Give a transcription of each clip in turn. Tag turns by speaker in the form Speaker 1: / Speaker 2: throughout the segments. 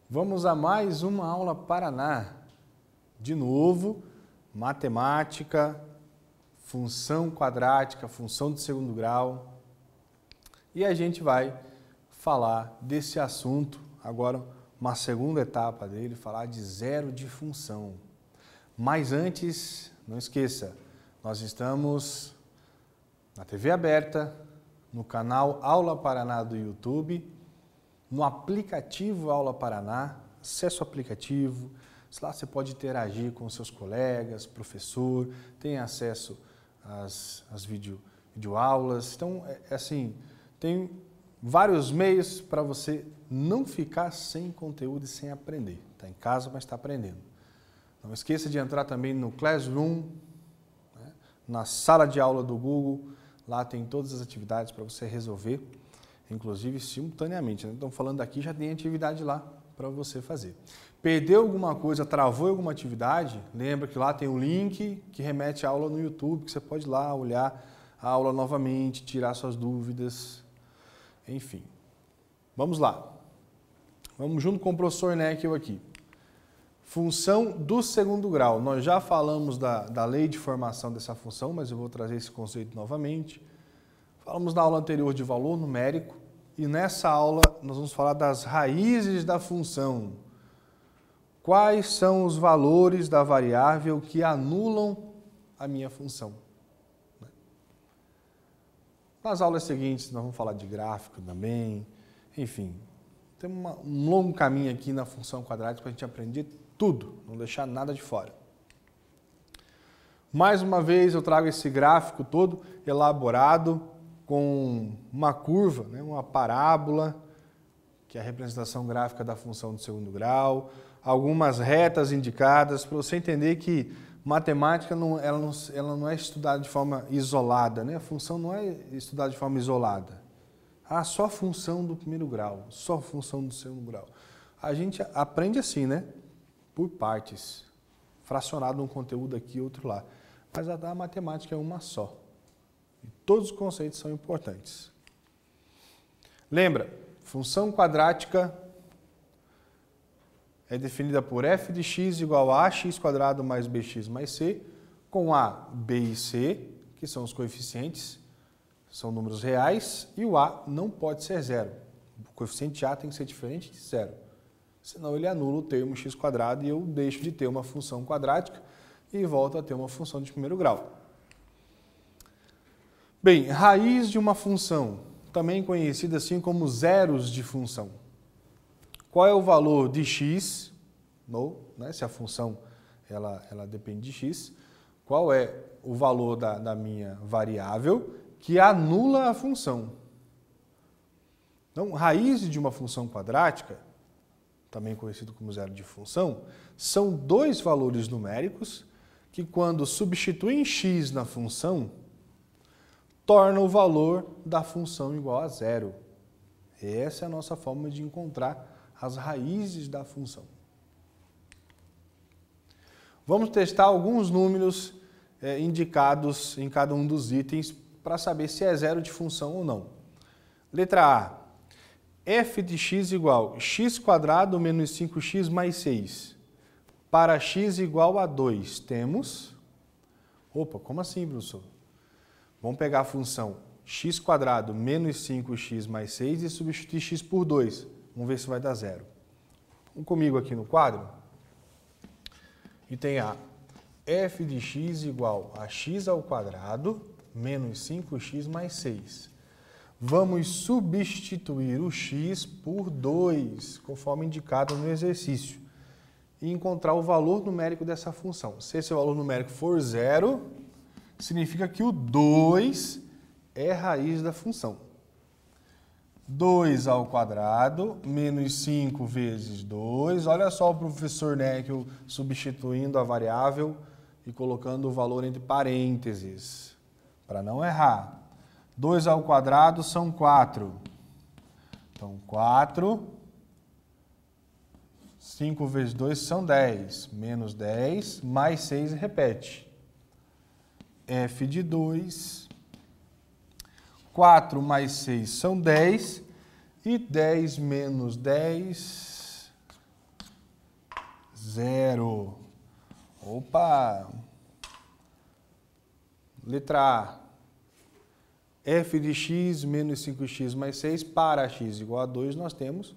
Speaker 1: Vamos a mais uma aula Paraná. De novo, matemática, função quadrática, função de segundo grau. E a gente vai falar desse assunto, agora uma segunda etapa dele, falar de zero de função. Mas antes, não esqueça, nós estamos na TV aberta, no canal Aula Paraná do YouTube, no aplicativo Aula Paraná, acesso ao aplicativo, lá você pode interagir com seus colegas, professor, tem acesso às videoaulas. Então, assim, tem vários meios para você não ficar sem conteúdo e sem aprender. Está em casa, mas está aprendendo. Não esqueça de entrar também no Classroom, né, na sala de aula do Google. Lá tem todas as atividades para você resolver, inclusive simultaneamente. Né? Então, falando aqui, já tem atividade lá para você fazer. Perdeu alguma coisa, travou alguma atividade, lembra que lá tem um link que remete à aula no YouTube, que você pode ir lá olhar a aula novamente, tirar suas dúvidas, enfim. Vamos lá. Vamos junto com o professor Neckel aqui. Função do segundo grau. Nós já falamos da lei de formação dessa função, mas eu vou trazer esse conceito novamente. Falamos na aula anterior de valor numérico e nessa aula nós vamos falar das raízes da função. Quais são os valores da variável que anulam a minha função? Nas aulas seguintes nós vamos falar de gráfico também, enfim. Tem um longo caminho aqui na função quadrática para a gente aprender tudo, não deixar nada de fora. Mais uma vez eu trago esse gráfico todo elaborado com uma curva, né, uma parábola, que é a representação gráfica da função do segundo grau, algumas retas indicadas, para você entender que matemática ela não é estudada de forma isolada, né? A função não é estudada de forma isolada. Ah, só a função do primeiro grau, só a função do segundo grau. A gente aprende assim, né? Por partes, fracionado um conteúdo aqui e outro lá. Mas a matemática é uma só. E todos os conceitos são importantes. Lembra, função quadrática é definida por f de x igual a ax² mais bx mais c, com a, b e c, que são os coeficientes, são números reais, e o a não pode ser zero. O coeficiente a tem que ser diferente de zero. Senão ele anula o termo x² e eu deixo de ter uma função quadrática e volto a ter uma função de primeiro grau. Bem, raiz de uma função, também conhecida assim como zeros de função. Qual é o valor de x, né, se a função ela depende de x, qual é o valor da minha variável que anula a função. Então, raiz de uma função quadrática, também conhecido como zero de função, são dois valores numéricos que, quando substituem x na função, tornam o valor da função igual a zero. Essa é a nossa forma de encontrar as raízes da função. Vamos testar alguns números indicados em cada um dos itens para saber se é zero de função ou não. Letra A. f de x igual x² menos 5x mais 6. Para x igual a 2, temos... Opa, como assim, professor? Vamos pegar a função x² menos 5x mais 6 e substituir x por 2. Vamos ver se vai dar zero. Vamos comigo aqui no quadro. E tem a f de x igual a x² menos 5x mais 6. Vamos substituir o x por 2, conforme indicado no exercício, e encontrar o valor numérico dessa função. Se esse valor numérico for zero, significa que o 2 é raiz da função. 2² menos 5 vezes 2. Olha só o professor Neckel substituindo a variável e colocando o valor entre parênteses, para não errar. 2² são 4. Então, 4. 5 vezes 2 são 10. Menos 10, mais 6 repete. f de 2. 4 mais 6 são 10. E 10 menos 10, 0. Opa! Letra A. F de x menos 5x mais 6 para x igual a 2, nós temos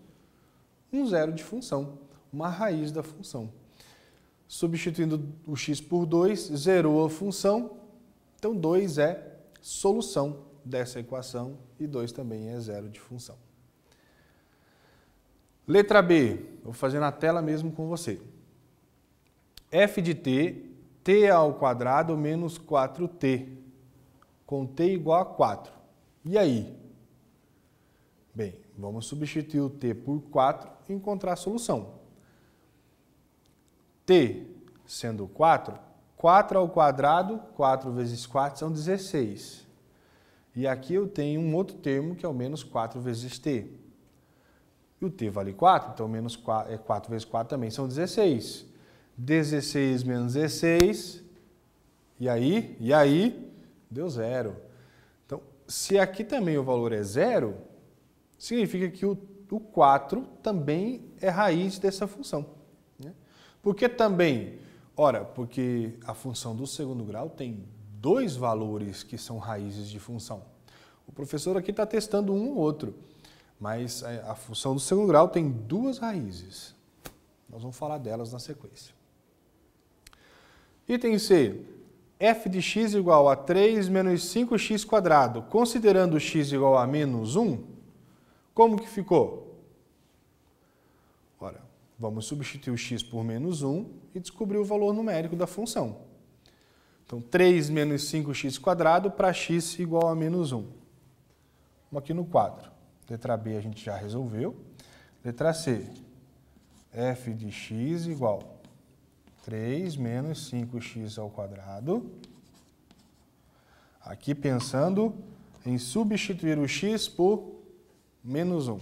Speaker 1: um zero de função, uma raiz da função. Substituindo o x por 2, zerou a função, então 2 é solução dessa equação e 2 também é zero de função. Letra B, vou fazer na tela mesmo com você. F de t, t ao quadrado menos 4t, com t igual a 4. E aí? Bem, vamos substituir o t por 4 e encontrar a solução. T sendo 4, 4 ao quadrado, 4 vezes 4 são 16. E aqui eu tenho um outro termo que é o menos 4 vezes t. E o t vale 4, então menos 4 vezes 4 também são 16. 16 menos 16, e aí, deu zero. Então, se aqui também o valor é zero, significa que o 4 também é raiz dessa função. Né? Por que também? Ora, porque a função do segundo grau tem dois valores que são raízes de função. O professor aqui está testando um ou outro. Mas a função do segundo grau tem duas raízes. Nós vamos falar delas na sequência. Item C. F de x igual a 3 menos 5x quadrado. Considerando x igual a menos 1, como que ficou? Ora, vamos substituir o x por menos 1 e descobrir o valor numérico da função. Então, 3 menos 5x quadrado para x igual a menos 1. Vamos aqui no quadro. Letra B a gente já resolveu. Letra C. F de x igual a 3 menos 5x ao quadrado. Aqui pensando em substituir o x por menos 1.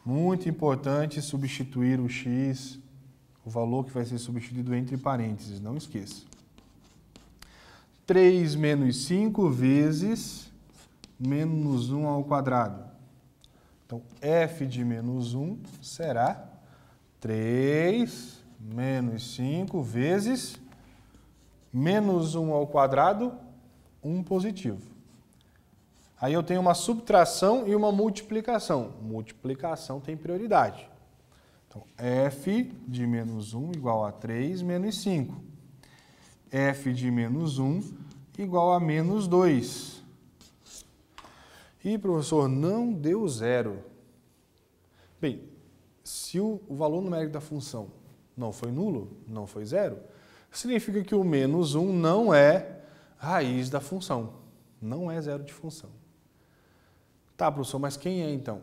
Speaker 1: Muito importante substituir o x, o valor que vai ser substituído entre parênteses, não esqueça. 3 menos 5 vezes menos 1 ao quadrado. Então, f de menos 1 será 3 menos 5 vezes menos 1 ao quadrado, 1 positivo. Aí eu tenho uma subtração e uma multiplicação. Multiplicação tem prioridade. Então, f de menos 1 igual a 3 menos 5. F de menos 1 igual a menos 2. E, professor, não deu zero. Bem, se o valor numérico da função não foi nulo, não foi zero, significa que o menos 1 não é raiz da função. Não é zero de função. Tá, professor, mas quem é então?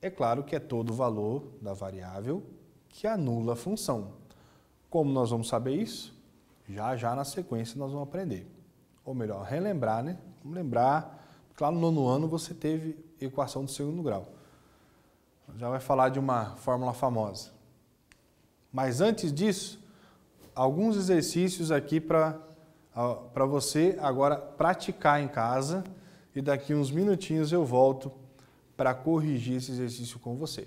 Speaker 1: É claro que é todo o valor da variável que anula a função. Como nós vamos saber isso? Já na sequência nós vamos aprender. Ou melhor, relembrar, né? Vamos lembrar. Lá no nono ano você teve equação do segundo grau. Já vai falar de uma fórmula famosa. Mas antes disso, alguns exercícios aqui para você agora praticar em casa e daqui uns minutinhos eu volto para corrigir esse exercício com você.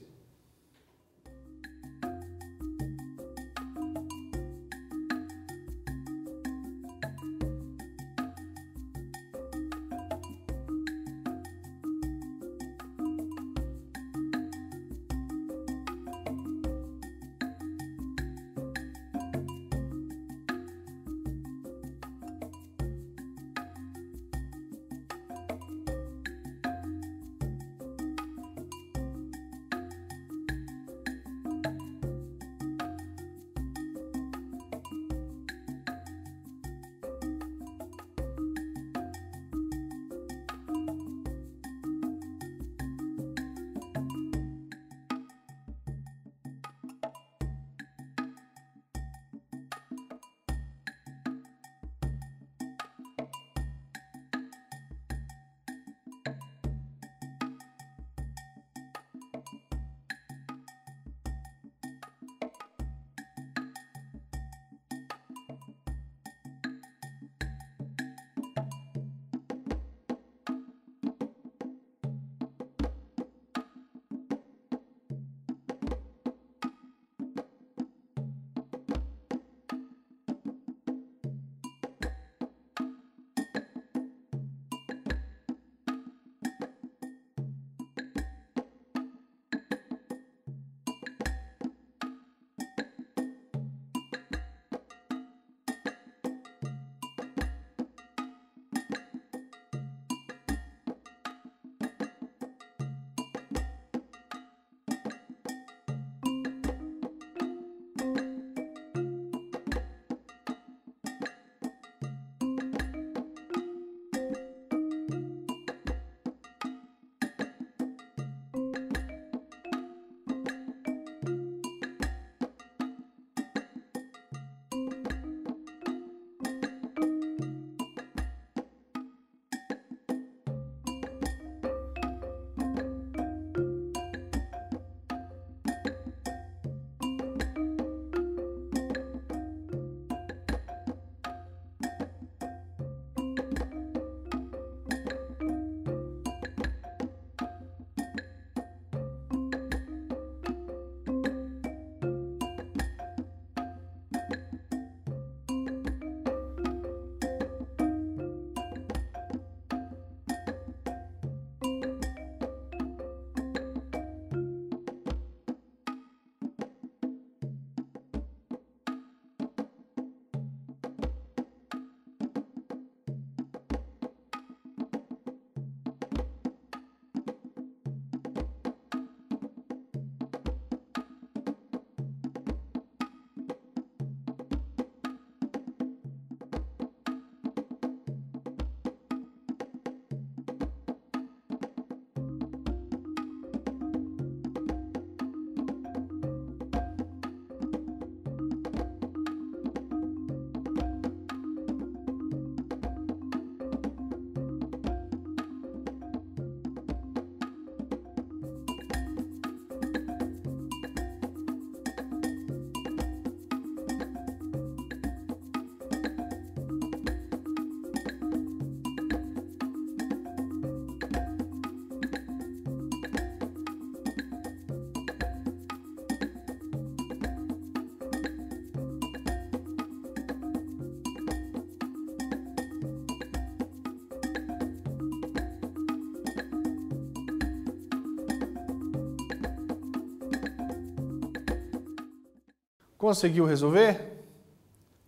Speaker 1: Conseguiu resolver?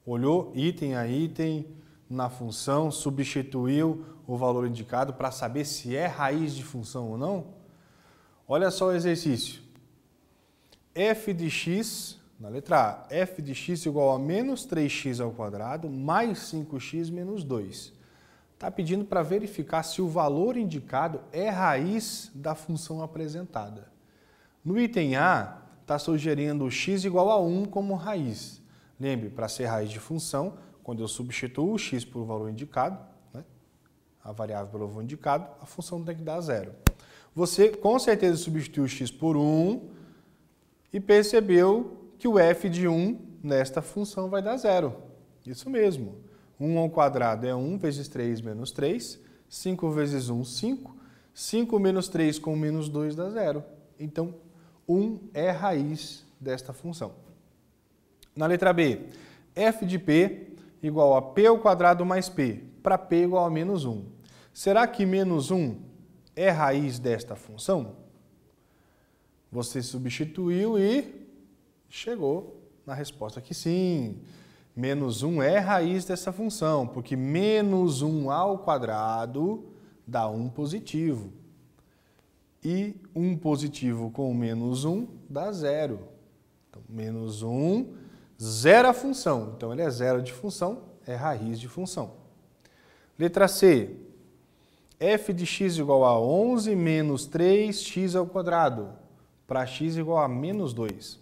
Speaker 1: Olhou item a item na função, substituiu o valor indicado para saber se é raiz de função ou não? Olha só o exercício. F de x, na letra A, f de x igual a menos 3x ao quadrado mais 5x menos 2. Está pedindo para verificar se o valor indicado é raiz da função apresentada. No item A, está sugerindo x igual a 1 como raiz. Lembre, para ser raiz de função, quando eu substituo o x por o valor indicado, né, a variável pelo valor indicado, a função tem que dar 0. Você com certeza substituiu o x por 1 e percebeu que o f de 1 nesta função vai dar 0. Isso mesmo. 1 ao quadrado é 1 vezes 3 menos 3. 5 vezes 1, 5. 5 menos 3 com menos 2 dá 0. Então, 1 é raiz desta função. Na letra B, f de p igual a p ao quadrado mais p, para p igual a menos 1. Será que menos 1 é raiz desta função? Você substituiu e chegou na resposta que sim. Menos 1 é raiz dessa função, porque menos 1 ao quadrado dá 1 positivo. E 1 positivo com menos 1 dá 0. Então, menos 1, zero a função. Então, ele é zero de função, é raiz de função. Letra C. F de x igual a 11 menos 3x ao quadrado, para x igual a menos 2.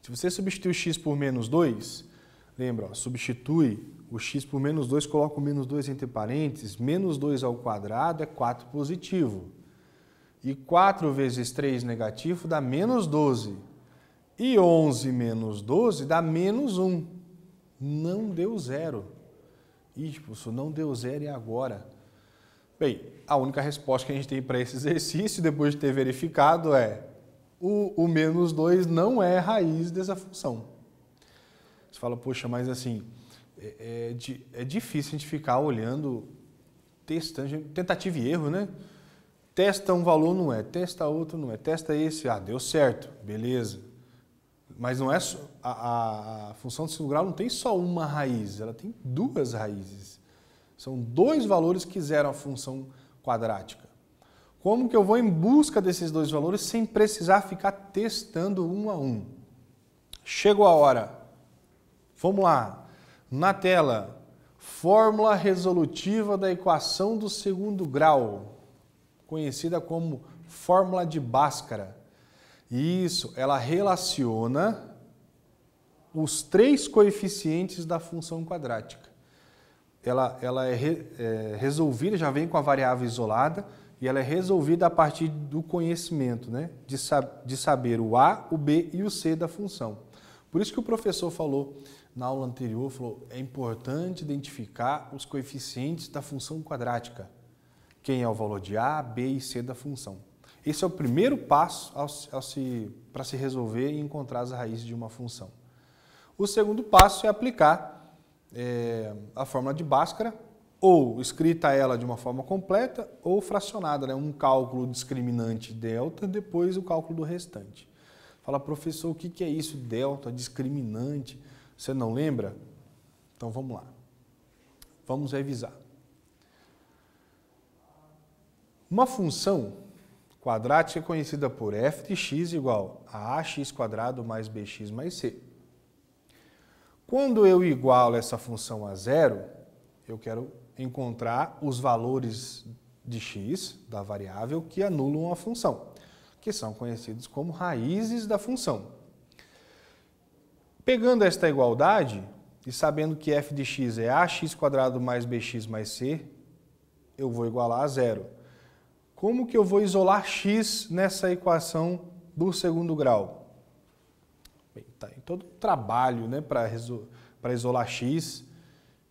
Speaker 1: Se você substitui o x por menos 2, lembra, ó, substitui o x por menos 2, coloca o menos 2 entre parênteses, menos 2 ao quadrado é 4 positivo. E 4 vezes 3 negativo dá menos 12. E 11 menos 12 dá menos 1. Não deu 0. Ih, professor, não deu 0 e agora? Bem, a única resposta que a gente tem para esse exercício, depois de ter verificado, é o menos 2 não é raiz dessa função. Você fala, poxa, mas assim, é difícil a gente ficar olhando, testando, tentativa e erro, né? Testa um valor, não é. Testa outro, não é. Testa esse, deu certo, beleza. Mas não é a função de segundo grau não tem só uma raiz, ela tem duas raízes. São dois valores que zeram a função quadrática. Como que eu vou em busca desses dois valores sem precisar ficar testando um a um? Chegou a hora. Vamos lá. Na tela, fórmula resolutiva da equação do segundo grau, conhecida como fórmula de Bhaskara. Isso, ela relaciona os três coeficientes da função quadrática. Ela é resolvida, já vem com a variável isolada, e ela é resolvida a partir do conhecimento, né? de saber o A, o B e o C da função. Por isso que o professor falou na aula anterior, falou, é importante identificar os coeficientes da função quadrática. Quem é o valor de A, B e C da função. Esse é o primeiro passo para se resolver e encontrar as raízes de uma função. O segundo passo é aplicar a fórmula de Bhaskara, ou escrita ela de uma forma completa, ou fracionada, né? Um cálculo discriminante delta, depois o cálculo do restante. Fala, professor, o que é isso, delta, discriminante? Você não lembra? Então vamos lá. Vamos revisar. Uma função quadrática é conhecida por f de x igual a ax² mais bx mais c. Quando eu igualo essa função a zero, eu quero encontrar os valores de x, da variável, que anulam a função, que são conhecidos como raízes da função. Pegando esta igualdade e sabendo que f de x é ax² mais bx mais c, eu vou igualar a zero. Como que eu vou isolar x nessa equação do segundo grau? Bem, tá em todo o trabalho, né, para isolar x,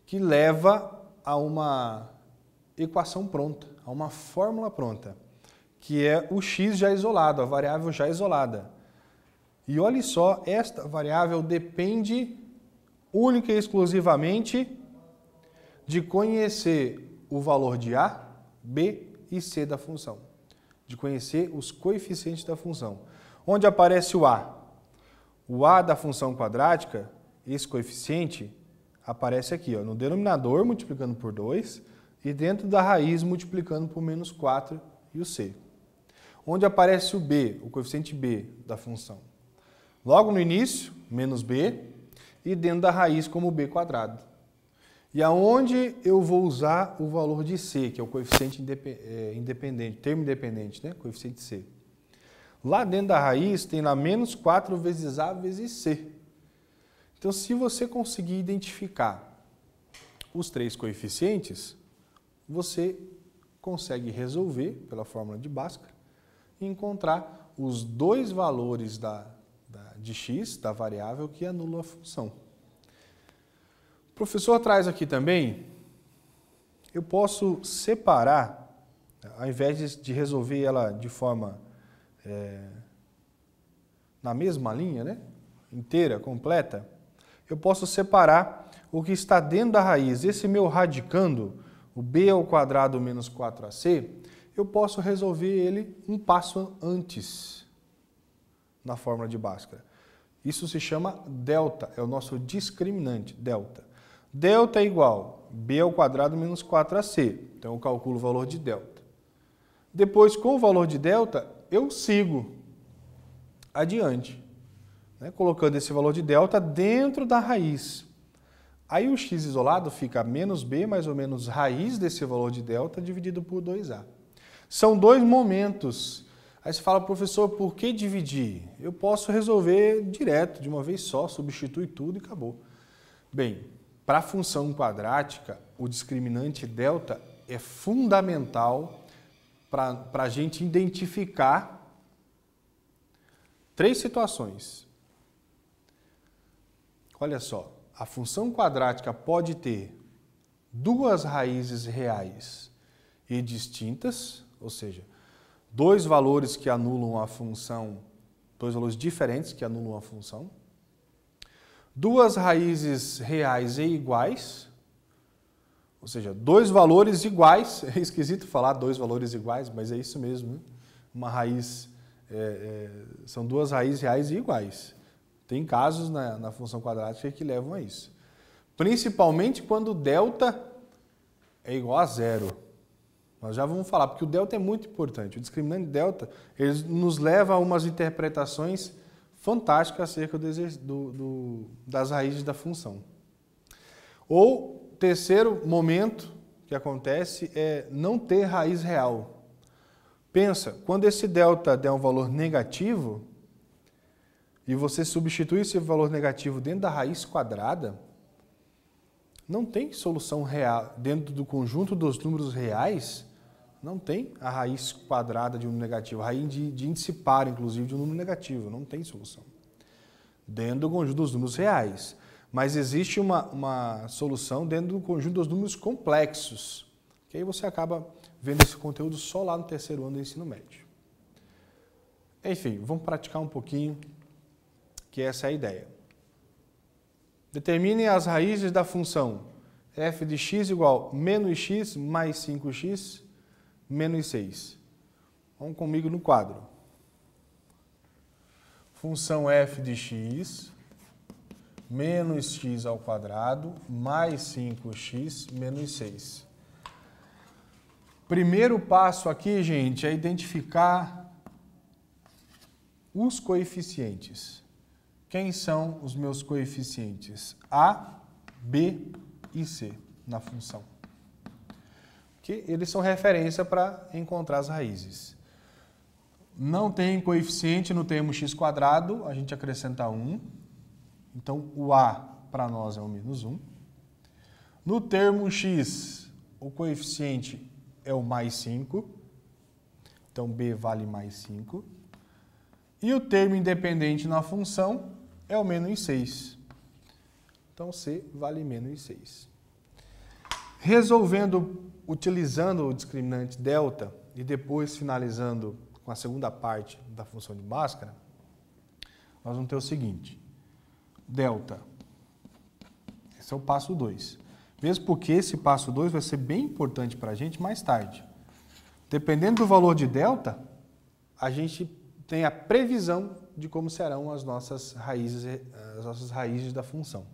Speaker 1: que leva a uma equação pronta, a uma fórmula pronta, que é o x já isolado, a variável já isolada. E olhe só, esta variável depende única e exclusivamente de conhecer o valor de A, B e C da função, de conhecer os coeficientes da função. Onde aparece o A? O a da função quadrática, esse coeficiente, aparece aqui, ó, no denominador multiplicando por 2 e dentro da raiz multiplicando por menos 4 e o c. Onde aparece o b, o coeficiente b da função? Logo no início, menos b, e dentro da raiz como b quadrado. E aonde eu vou usar o valor de c, que é o coeficiente independente, termo independente, né? Coeficiente c. Lá dentro da raiz tem lá menos 4 vezes a vezes c. Então, se você conseguir identificar os três coeficientes, você consegue resolver pela fórmula de Bhaskara e encontrar os dois valores de x, da variável, que anulam a função. O professor traz aqui também, eu posso separar, ao invés de resolver ela de forma na mesma linha, né, inteira, completa, eu posso separar o que está dentro da raiz. Esse meu radicando, o b ao quadrado menos 4ac, eu posso resolver ele um passo antes na fórmula de Bhaskara. Isso se chama delta, é o nosso discriminante, delta. Delta é igual a b ao quadrado menos 4ac. Então eu calculo o valor de delta. Depois, com o valor de delta, eu sigo adiante, né, colocando esse valor de delta dentro da raiz. Aí o x isolado fica menos b mais ou menos raiz desse valor de delta dividido por 2a. São dois momentos. Aí você fala, professor, por que dividir? Eu posso resolver direto, de uma vez só, substitui tudo e acabou. Bem, para a função quadrática, o discriminante delta é fundamental para a gente identificar três situações. Olha só, a função quadrática pode ter duas raízes reais e distintas, ou seja, dois valores que anulam a função, dois valores diferentes que anulam a função, duas raízes reais e iguais, ou seja, dois valores iguais, é esquisito falar dois valores iguais, mas é isso mesmo, né? Uma raiz, são duas raízes reais e iguais. Tem casos na função quadrática que levam a isso. Principalmente quando o delta é igual a zero. Nós já vamos falar, porque o delta é muito importante. O discriminante delta, ele nos leva a umas interpretações fantásticas acerca das raízes da função. Ou, terceiro momento que acontece é não ter raiz real. Pensa, quando esse delta der um valor negativo, e você substitui esse valor negativo dentro da raiz quadrada, não tem solução real. Dentro do conjunto dos números reais, não tem a raiz quadrada de um número negativo, a raiz de índice par, inclusive, de um número negativo. Não tem solução. Dentro do conjunto dos números reais. Mas existe uma solução dentro do conjunto dos números complexos, que aí você acaba vendo esse conteúdo só lá no terceiro ano do ensino médio. Enfim, vamos praticar um pouquinho, que essa é a ideia. Determine as raízes da função f de x igual a menos x mais 5x menos 6. Vamos comigo no quadro. Função f de x menos x ao quadrado mais 5x menos 6. Primeiro passo aqui, gente, é identificar os coeficientes. Quem são os meus coeficientes? A, B e C na função. Que eles são referência para encontrar as raízes. Não tem coeficiente no termo x quadrado, a gente acrescenta 1. Então, o A para nós é o menos 1. No termo x, o coeficiente é o mais 5. Então, B vale mais 5. E o termo independente na função é o menos 6. Então, C vale menos 6. Resolvendo, utilizando o discriminante delta e depois finalizando com a segunda parte da função de Bhaskara, nós vamos ter o seguinte. Delta. Esse é o passo 2. Mesmo porque esse passo 2 vai ser bem importante para a gente mais tarde. Dependendo do valor de delta, a gente tem a previsão de como serão as nossas raízes da função.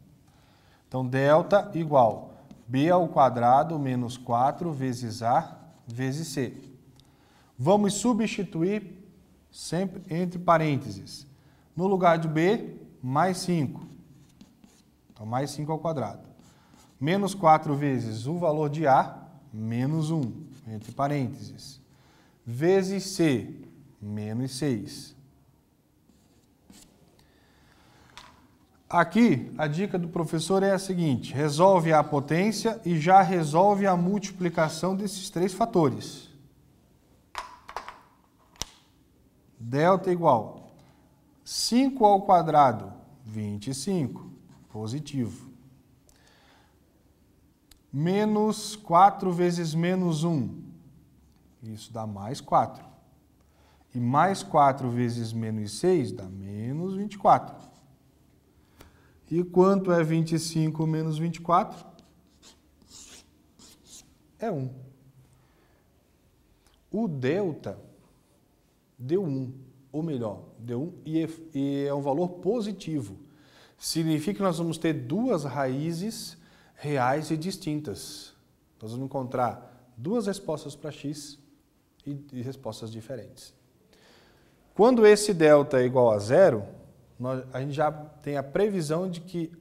Speaker 1: Então, delta igual b ao quadrado menos 4 vezes a vezes c. Vamos substituir sempre entre parênteses. No lugar de b, mais 5. Então, mais 5 ao quadrado. Menos 4 vezes o valor de a, menos 1, entre parênteses. Vezes c, menos 6. Aqui, a dica do professor é a seguinte: resolve a potência e já resolve a multiplicação desses três fatores. Delta igual 5 ao quadrado, 25, positivo. Menos 4 vezes menos 1, isso dá mais 4. E mais 4 vezes menos 6 dá menos 24. E quanto é 25 menos 24? É 1. O delta deu 1, ou melhor, deu 1 e é um valor positivo. Significa que nós vamos ter duas raízes reais e distintas. Nós vamos encontrar duas respostas para x e respostas diferentes. Quando esse delta é igual a zero, a gente já tem a previsão de que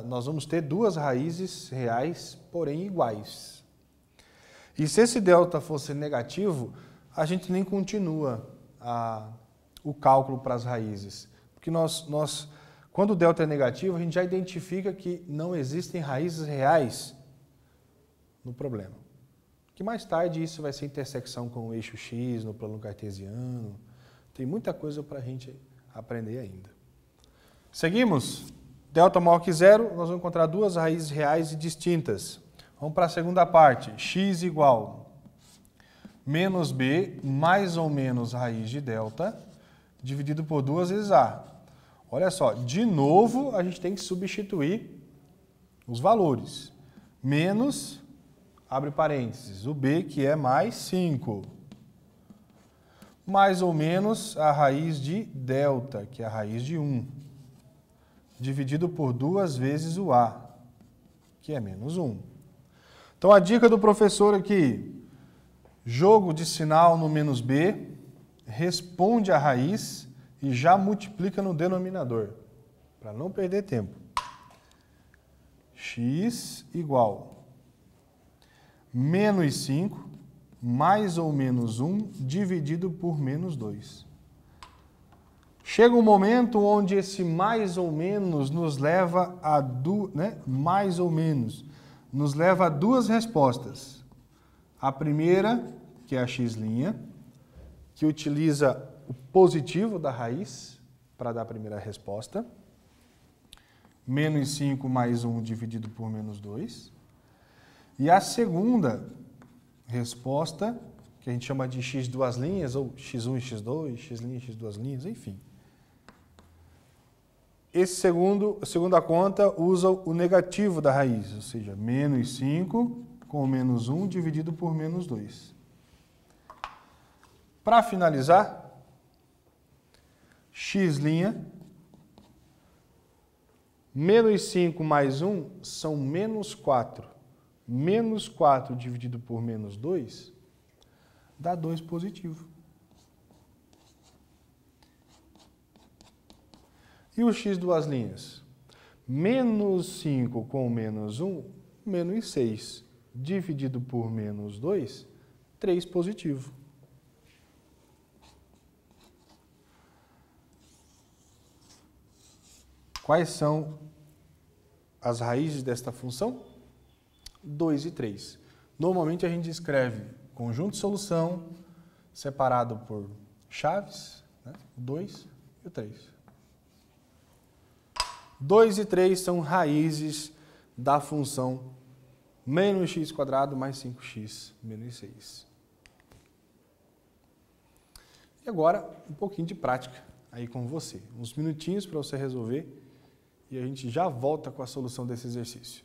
Speaker 1: nós vamos ter duas raízes reais, porém iguais. E se esse delta fosse negativo, a gente nem continua o cálculo para as raízes. Porque quando o delta é negativo, a gente já identifica que não existem raízes reais no problema. Que mais tarde isso vai ser intersecção com o eixo x no plano cartesiano. Tem muita coisa para a gente aprender ainda. Seguimos? Delta maior que zero, nós vamos encontrar duas raízes reais e distintas. Vamos para a segunda parte. X igual menos b mais ou menos raiz de delta dividido por 2 vezes a. Olha só, de novo a gente tem que substituir os valores. Menos, abre parênteses, o b que é mais 5. Mais ou menos a raiz de delta, que é a raiz de 1. Dividido por 2 vezes o a, que é menos 1. Então, a dica do professor aqui, jogo de sinal no menos b, responde a raiz e já multiplica no denominador, para não perder tempo. X igual menos 5 mais ou menos 1 dividido por menos 2. Chega um momento onde esse mais ou menos nos leva a mais ou menos nos leva a duas respostas. A primeira, que é a x', que utiliza o positivo da raiz para dar a primeira resposta. Menos 5 mais 1 dividido por menos 2. E a segunda resposta, que a gente chama de x duas linhas, ou x1 e x2, x', x duas linhas, enfim. A segunda conta usa o negativo da raiz, ou seja, menos 5 com menos 1 dividido por menos 2. Para finalizar, x', menos 5 mais 1 são menos 4. Menos 4 dividido por menos 2 dá 2 positivo. E o x duas linhas? Menos 5 com menos 1, menos 6. Dividido por menos 2, 3 positivo. Quais são as raízes desta função? 2 e 3. Normalmente a gente escreve conjunto de solução separado por chaves, né? O 2 e o 3. 2 e 3 são raízes da função menos x² mais 5x menos 6. E agora, um pouquinho de prática aí com você. Uns minutinhos para você resolver e a gente já volta com a solução desse exercício.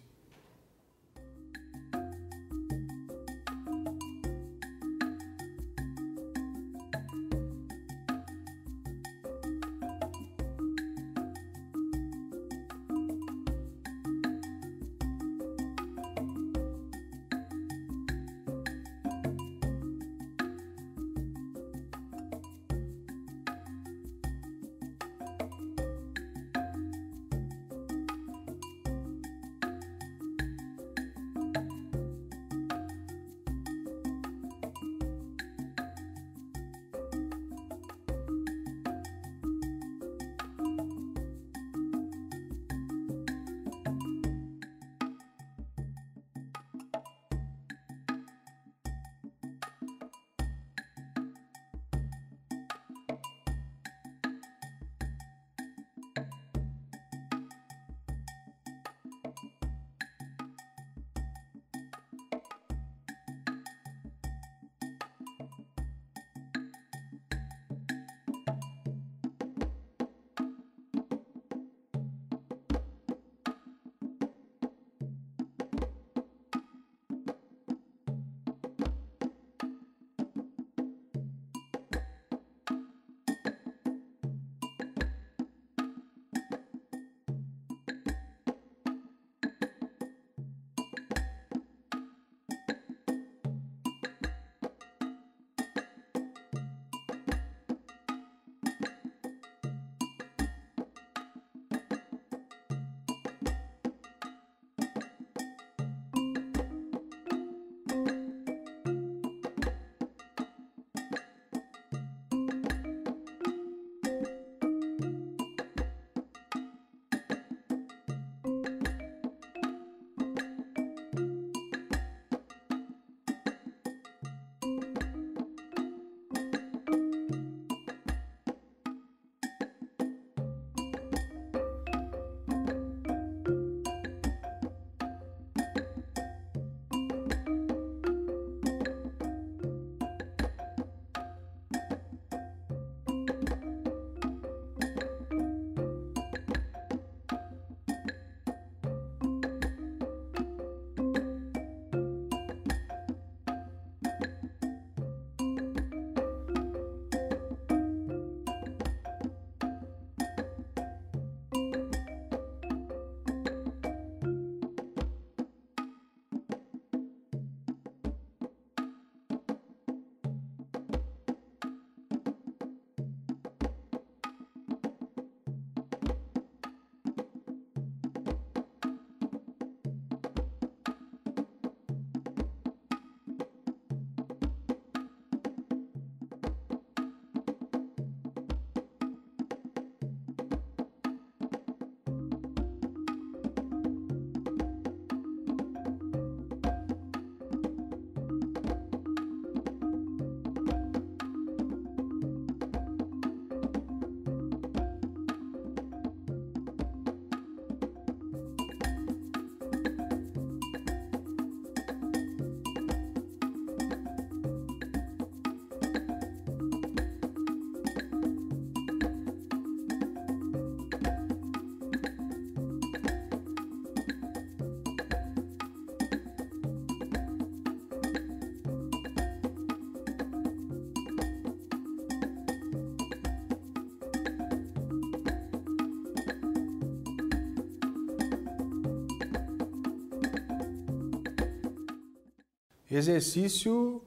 Speaker 1: exercício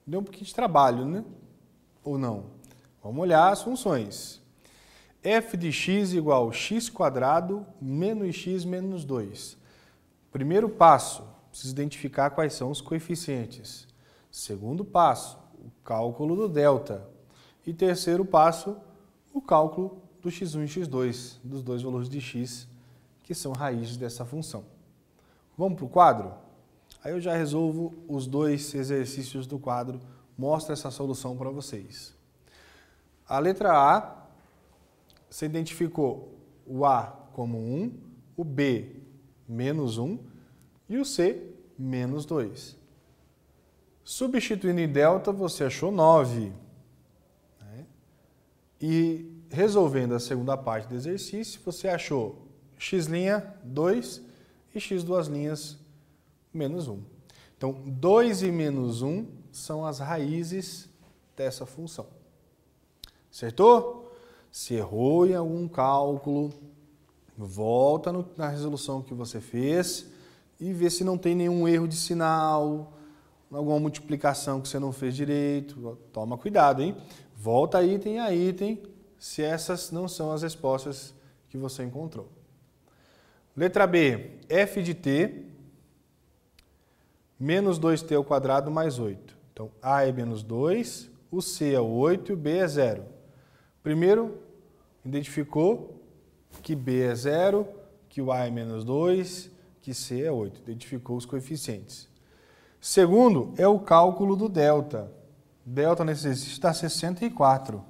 Speaker 1: deu um pouquinho de trabalho, né? Ou não? Vamos olhar as funções. F de x igual x² menos x menos 2. Primeiro passo, precisa identificar quais são os coeficientes. Segundo passo, o cálculo do delta. E terceiro passo, o cálculo do x1 e x2, dos dois valores de x, que são raízes dessa função. Vamos para o quadro? Aí eu já resolvo os dois exercícios do quadro, mostro essa solução para vocês. A letra A, você identificou o A como 1, o B menos 1 e o C menos 2. Substituindo em delta, você achou 9. Né? E resolvendo a segunda parte do exercício, você achou x', 2 e x2' menos 1. Então, 2 e menos 1 são as raízes dessa função. Acertou? Se errou em algum cálculo, volta na resolução que você fez e vê se não tem nenhum erro de sinal, alguma multiplicação que você não fez direito. Toma cuidado, hein? Volta item a item, se essas não são as respostas que você encontrou. Letra B, f de t menos 2t² mais 8. Então, A é menos 2, o C é 8 e o B é 0. Primeiro, identificou que B é 0, que o A é menos 2, que C é 8. Identificou os coeficientes. Segundo, é o cálculo do delta. Delta nesse exercício está 64.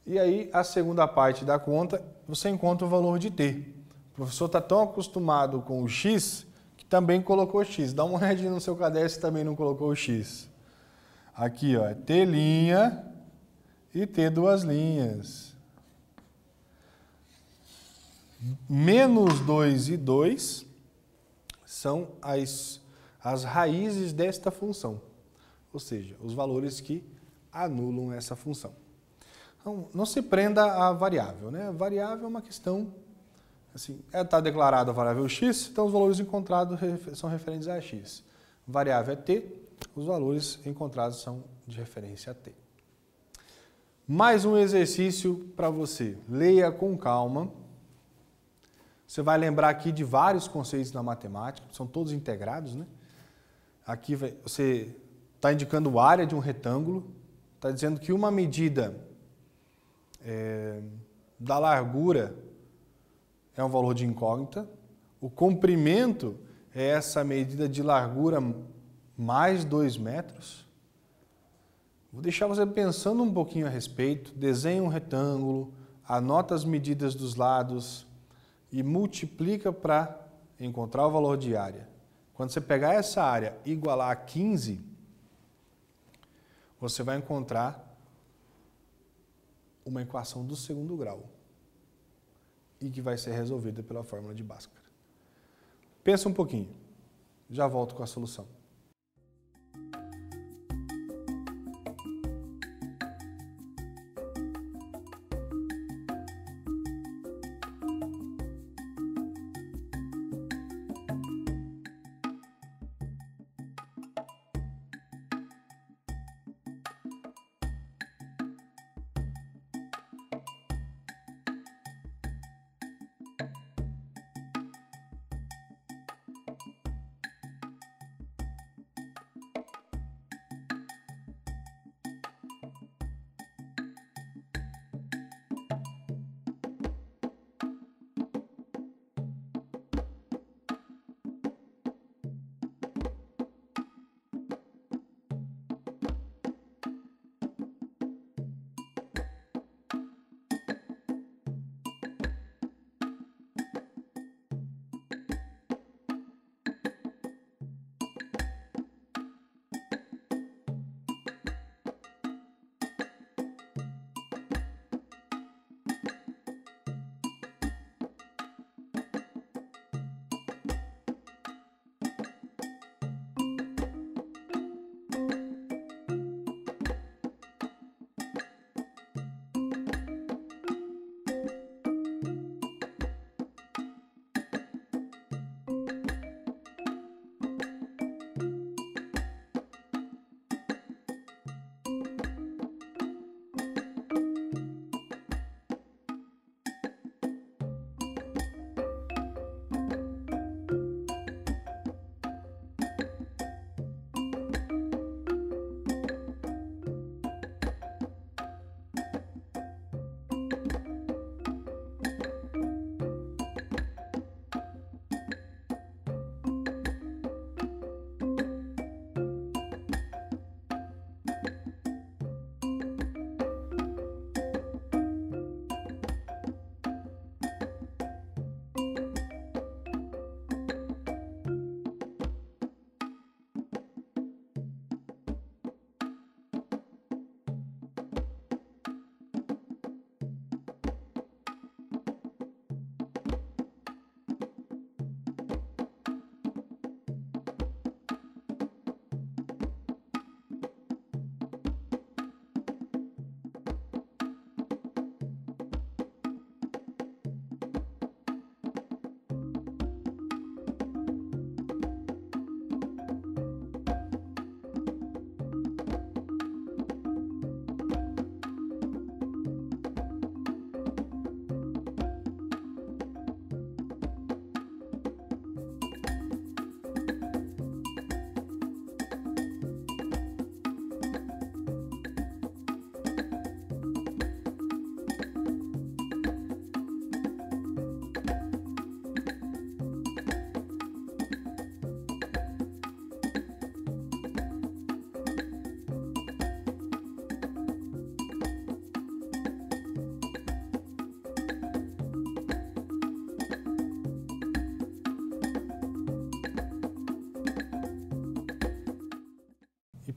Speaker 1: E aí, a segunda parte da conta, você encontra o valor de t. O professor está tão acostumado com o x, que também colocou x. Dá uma olhadinha no seu caderno se também não colocou o x. Aqui, ó, é t' e t². Menos 2 e 2 são as raízes desta função. Ou seja, os valores que anulam essa função. Então, não se prenda à variável, né? A variável é uma questão, assim, está declarada a variável x, então os valores encontrados são referentes a x. Variável é t, os valores encontrados são de referência a t. Mais um exercício para você. Leia com calma. Você vai lembrar aqui de vários conceitos na matemática, são todos integrados, né? Aqui você está indicando a área de um retângulo, está dizendo que uma medida da largura é um valor de incógnita, o comprimento é essa medida de largura mais 2 metros. Vou deixar você pensando um pouquinho a respeito, desenha um retângulo, anota as medidas dos lados e multiplica para encontrar o valor de área. Quando você pegar essa área e igualar a 15, você vai encontrar uma equação do segundo grau e que vai ser resolvida pela fórmula de Bhaskara. Pensa um pouquinho, já volto com a solução.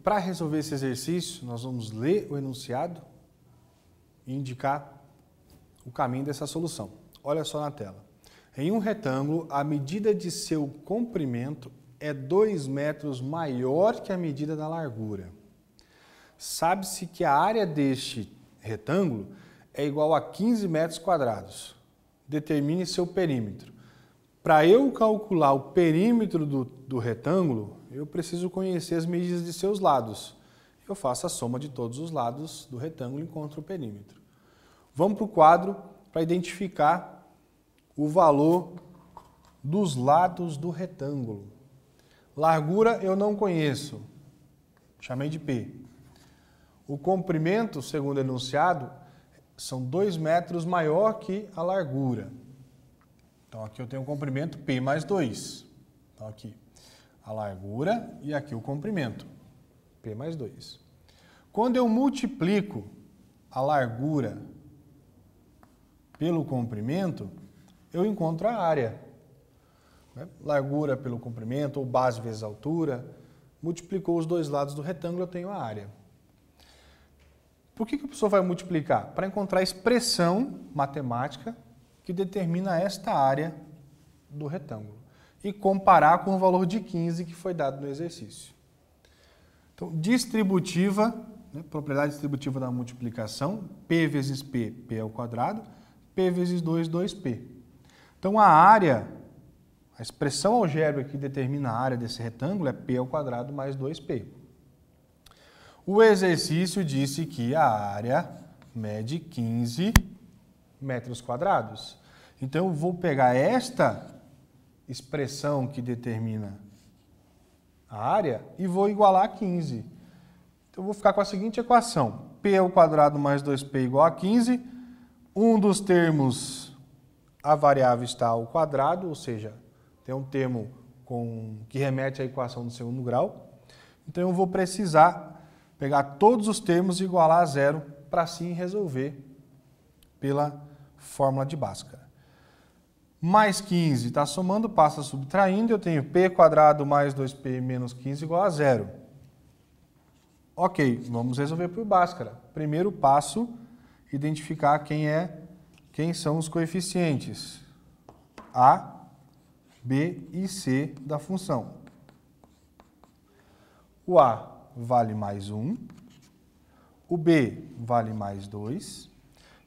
Speaker 1: para resolver esse exercício, nós vamos ler o enunciado e indicar o caminho dessa solução. Olha só na tela. Em um retângulo, a medida de seu comprimento é 2 metros maior que a medida da largura. Sabe-se que a área deste retângulo é igual a 15 metros quadrados. Determine seu perímetro. Para eu calcular o perímetro do retângulo, eu preciso conhecer as medidas de seus lados. Eu faço a soma de todos os lados do retângulo e encontro o perímetro. Vamos para o quadro para identificar o valor dos lados do retângulo. Largura eu não conheço, chamei de P. O comprimento, segundo o enunciado, são 2 metros maior que a largura. Então aqui eu tenho o comprimento P mais 2. Então aqui a largura e aqui o comprimento, P mais 2. Quando eu multiplico a largura pelo comprimento, eu encontro a área. Largura pelo comprimento, ou base vezes altura, multiplicou os dois lados do retângulo, eu tenho a área. Por que a pessoa vai multiplicar? Para encontrar a expressão matemática que determina esta área do retângulo e comparar com o valor de 15 que foi dado no exercício. Então, distributiva, propriedade distributiva da multiplicação, P vezes P, P ao quadrado, P vezes 2, 2P. Então, a área, a expressão algébrica que determina a área desse retângulo é P ao quadrado mais 2P. O exercício disse que a área mede 15 metros quadrados. Então, eu vou pegar esta expressão que determina a área e vou igualar a 15. Então, eu vou ficar com a seguinte equação. P ao quadrado mais 2P igual a 15. Um dos termos, a variável está ao quadrado, ou seja, tem um termo que remete à equação do segundo grau. Então, eu vou precisar pegar todos os termos e igualar a zero para assim resolver pela fórmula de Bhaskara. Mais 15 está somando, passa subtraindo, eu tenho P quadrado mais 2P menos 15 igual a zero. Ok, vamos resolver por Bhaskara. Primeiro passo, identificar quem são os coeficientes A, B e C da função. O A vale mais 1, o B vale mais 2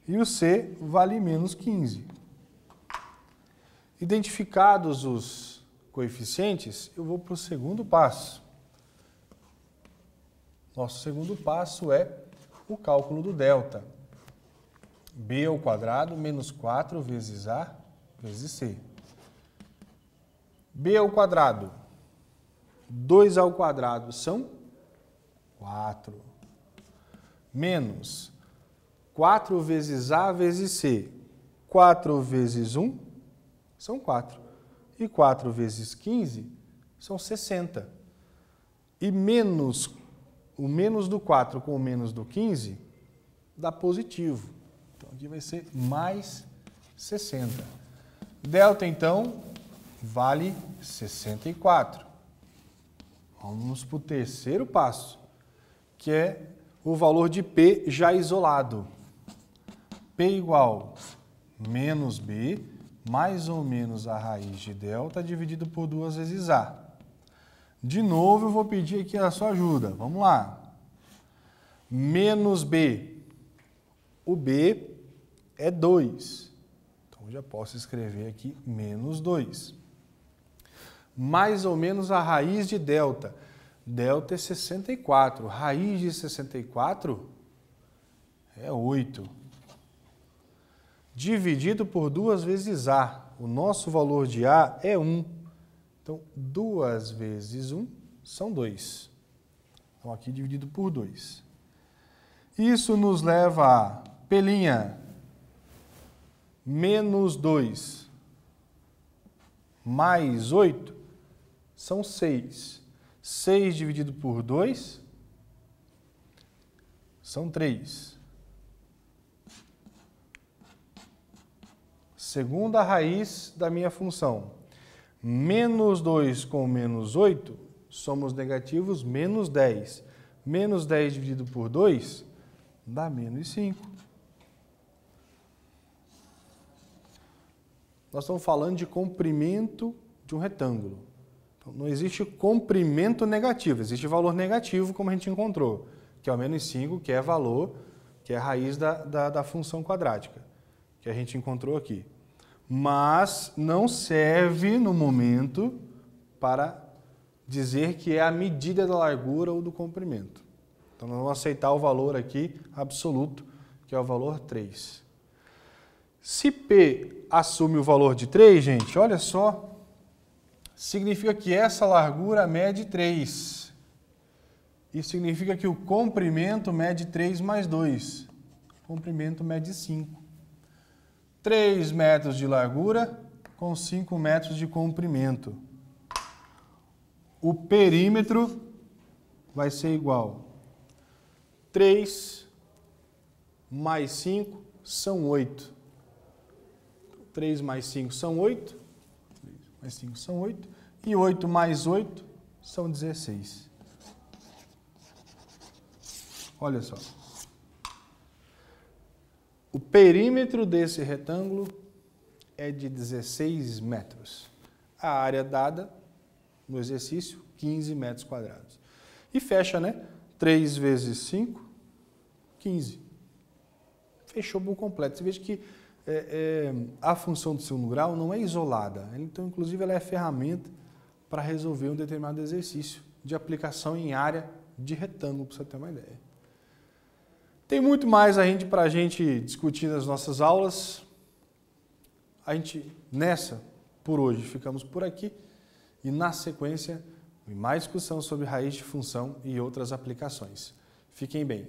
Speaker 1: e o C vale menos 15. Identificados os coeficientes, eu vou para o segundo passo. Nosso segundo passo é o cálculo do delta. B ao quadrado menos 4 vezes A vezes C. B ao quadrado, 2 ao quadrado são 4. Menos 4 vezes A vezes C. 4 vezes 1 são 4. E 4 vezes 15 são 60. E o menos do 4 com o menos do 15 dá positivo. Então aqui vai ser mais 60. Delta, então, vale 64. Vamos para o terceiro passo, que é o valor de P já isolado. P igual menos B, mais ou menos a raiz de delta, dividido por 2 vezes A. De novo, eu vou pedir aqui a sua ajuda. Vamos lá. Menos B. O B é 2. Então, já posso escrever aqui menos 2. Mais ou menos a raiz de delta. Delta é 64. Raiz de 64 é 8. Dividido por 2 vezes A. O nosso valor de A é 1. Então, 2 vezes 1 são 2. Então, aqui dividido por 2. Isso nos leva a P', menos 2, mais 8, são 6. 6 dividido por 2 são 3. Segunda raiz da minha função. Menos 2 com menos 8, somos negativos, menos 10. Menos 10 dividido por 2 dá menos 5. Nós estamos falando de comprimento de um retângulo. Então, não existe comprimento negativo, existe valor negativo, como a gente encontrou, que é o menos 5, que é valor, que é a raiz da função quadrática, que a gente encontrou aqui. Mas não serve, no momento, para dizer que é a medida da largura ou do comprimento. Então, nós vamos aceitar o valor aqui absoluto, que é o valor 3. Se P assume o valor de 3, gente, olha só, significa que essa largura mede 3. Isso significa que o comprimento mede 3 mais 2. O comprimento mede 5. 3 metros de largura com 5 metros de comprimento. O perímetro vai ser igual. 3 mais 5 são 8. 3 mais 5 são 8. 3 mais 5 são 8. E 8 mais 8 são 16. Olha só. O perímetro desse retângulo é de 16 metros. A área dada no exercício, 15 metros quadrados. E fecha, né? 3 vezes 5, 15. Fechou por completo. Você veja que a função do segundo grau não é isolada. Então, inclusive, ela é ferramenta para resolver um determinado exercício de aplicação em área de retângulo, para você ter uma ideia. Tem muito mais para a gente discutir nas nossas aulas. Por hoje, ficamos por aqui. E na sequência, mais discussão sobre raiz de função e outras aplicações. Fiquem bem.